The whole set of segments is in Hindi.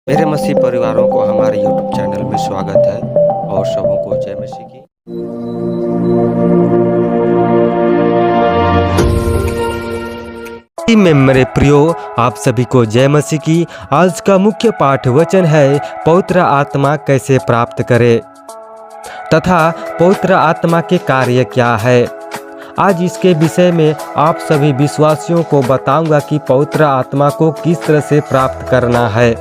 मेरे मसीह परिवारों को हमारे यूट्यूब चैनल में स्वागत है और सबों को जय मसीह की। में मेरे प्रियो, आप सभी को जय मसीह की। आज का मुख्य पाठ वचन है पवित्र आत्मा कैसे प्राप्त करें तथा पवित्र आत्मा के कार्य क्या है। आज इसके विषय में आप सभी विश्वासियों को बताऊंगा कि पवित्र आत्मा को किस तरह से प्राप्त करना है,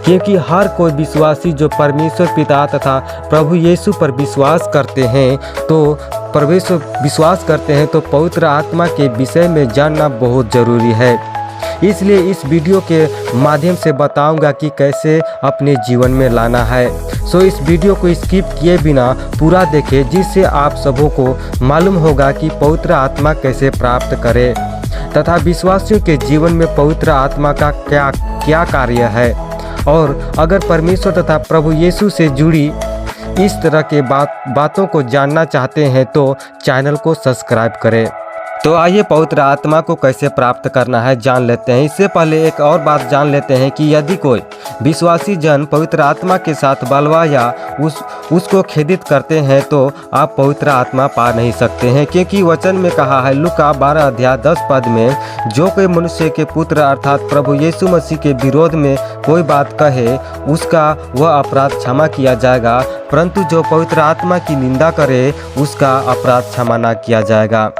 क्योंकि हर कोई विश्वासी जो परमेश्वर पिता तथा प्रभु यीशु पर विश्वास करते हैं तो पवित्र आत्मा के विषय में जानना बहुत ज़रूरी है। इसलिए इस वीडियो के माध्यम से बताऊंगा कि कैसे अपने जीवन में लाना है। सो इस वीडियो को स्किप किए बिना पूरा देखें, जिससे आप सबों को मालूम होगा कि पवित्र आत्मा कैसे प्राप्त करें तथा विश्वासियों के जीवन में पवित्र आत्मा का क्या कार्य है। और अगर परमेश्वर तथा प्रभु यीशु से जुड़ी इस तरह के बातों को जानना चाहते हैं तो चैनल को सब्सक्राइब करें। तो आइए पवित्र आत्मा को कैसे प्राप्त करना है जान लेते हैं। इससे पहले एक और बात जान लेते हैं कि यदि कोई विश्वासी जन पवित्र आत्मा के साथ बलवा या उसको खेदित करते हैं तो आप पवित्र आत्मा पा नहीं सकते हैं, क्योंकि वचन में कहा है लूका 12 अध्याय 10 पद में, जो कोई मनुष्य के पुत्र अर्थात प्रभु यीशु मसीह के विरोध में कोई बात कहे उसका वह अपराध क्षमा किया जाएगा, परंतु जो पवित्र आत्मा की निंदा करे उसका अपराध क्षमा न किया जाएगा।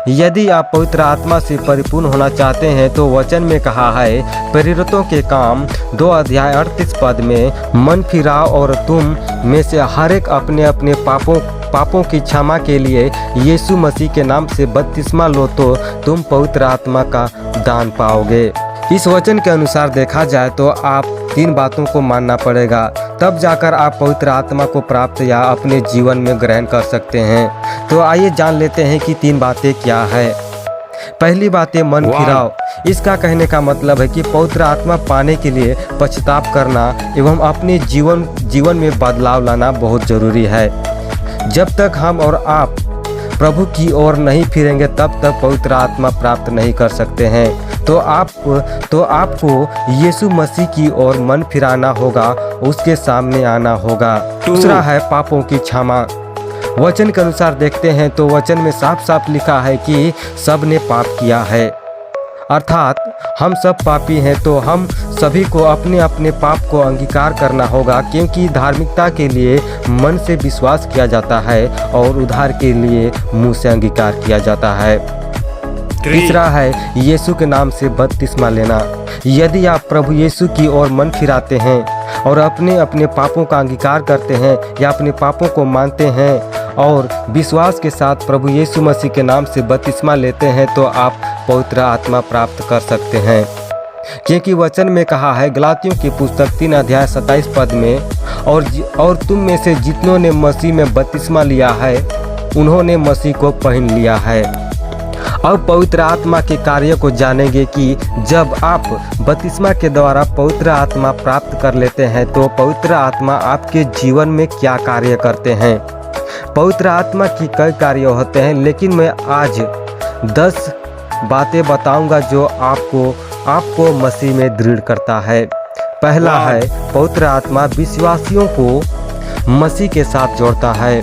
यदि आप पवित्र आत्मा से परिपूर्ण होना चाहते हैं तो वचन में कहा है प्रेरितों के काम 2 अध्याय 38 पद में, मन फिराओ और तुम में से हर एक अपने अपने पापों की क्षमा के लिए यीशु मसीह के नाम से बपतिस्मा लो तो तुम पवित्र आत्मा का दान पाओगे। इस वचन के अनुसार देखा जाए तो आप 3 बातों को मानना पड़ेगा, तब जाकर आप पवित्र आत्मा को प्राप्त या अपने जीवन में ग्रहण कर सकते हैं। तो आइए जान लेते हैं कि 3 बातें क्या है। पहली बात है मन फिराओ। इसका कहने का मतलब है कि पवित्र आत्मा पाने के लिए पश्चाताप करना एवं अपने जीवन में बदलाव लाना बहुत जरूरी है। जब तक हम और आप प्रभु की ओर नहीं फिरेंगे तब तक पवित्र आत्मा प्राप्त नहीं कर सकते हैं। तो आपको यीशु मसीह की ओर मन फिराना होगा, उसके सामने आना होगा। दूसरा है पापों की क्षमा। वचन के अनुसार देखते हैं तो वचन में साफ साफ लिखा है कि सब ने पाप किया है, अर्थात हम सब पापी हैं। तो हम सभी को अपने अपने पाप को अंगीकार करना होगा, क्योंकि धार्मिकता के लिए मन से विश्वास किया जाता है और उद्धार के लिए मुंह से अंगीकार किया जाता है। तीसरा है यीशु के नाम से बपतिस्मा लेना। यदि आप प्रभु यीशु की ओर मन फिराते हैं और अपने अपने पापों का अंगीकार करते हैं या अपने पापों को मानते हैं और विश्वास के साथ प्रभु यीशु मसीह के नाम से बपतिस्मा लेते हैं तो आप पवित्र आत्मा प्राप्त कर सकते हैं, क्योंकि वचन में कहा है गलातियों की पुस्तक 3 अध्याय 27 पद में, और तुम में से जितनों ने मसीह में बपतिस्मा लिया है उन्होंने मसीह को पहन लिया है। अब पवित्र आत्मा के कार्य को जानेंगे कि जब आप बपतिस्मा के द्वारा पवित्र आत्मा प्राप्त कर लेते हैं तो पवित्र आत्मा आपके जीवन में क्या कार्य करते हैं। पवित्र आत्मा की कई कार्य होते हैं, लेकिन मैं आज 10 बातें बताऊंगा जो आपको मसीह में दृढ़ करता है। पहला है पवित्र आत्मा विश्वासियों को मसीह के साथ जोड़ता है।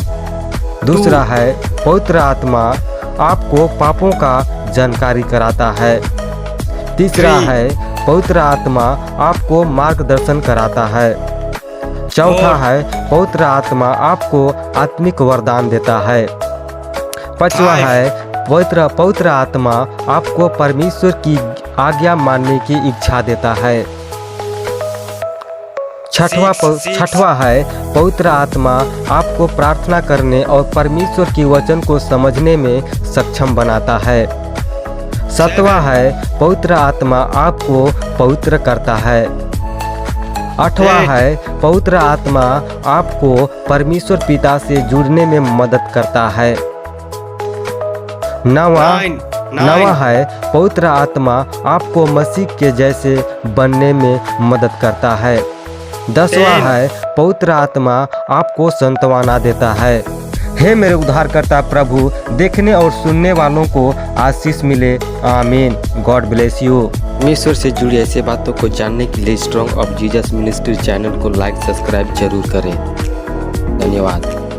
दूसरा है पवित्र आत्मा आपको पापों का जानकारी कराता है। तीसरा है पवित्र आत्मा आपको मार्गदर्शन कराता है। चौथा है पवित्र आत्मा आपको आत्मिक वरदान देता है। पांचवा है पवित्र आत्मा आपको परमेश्वर की आज्ञा मानने की इच्छा देता है। छठवा है पवित्र आत्मा आपको प्रार्थना करने और परमेश्वर की वचन को समझने में सक्षम बनाता है। 7वां है पवित्र आत्मा आपको पवित्र करता है। 8वां है पवित्र आत्मा आपको परमेश्वर पिता से जुड़ने में मदद करता है। 9वां है पवित्र आत्मा आपको मसीह के जैसे बनने में मदद करता है। 10वां है पवित्र आत्मा आपको सांत्वना देता है। हे मेरे उद्धारकर्ता प्रभु, देखने और सुनने वालों को आशीष मिले। आमीन। God bless you. परमेश्वर से जुड़ी ऐसे बातों को जानने के लिए strong of Jesus ministry channel को लाइक सब्सक्राइब जरूर करें। धन्यवाद।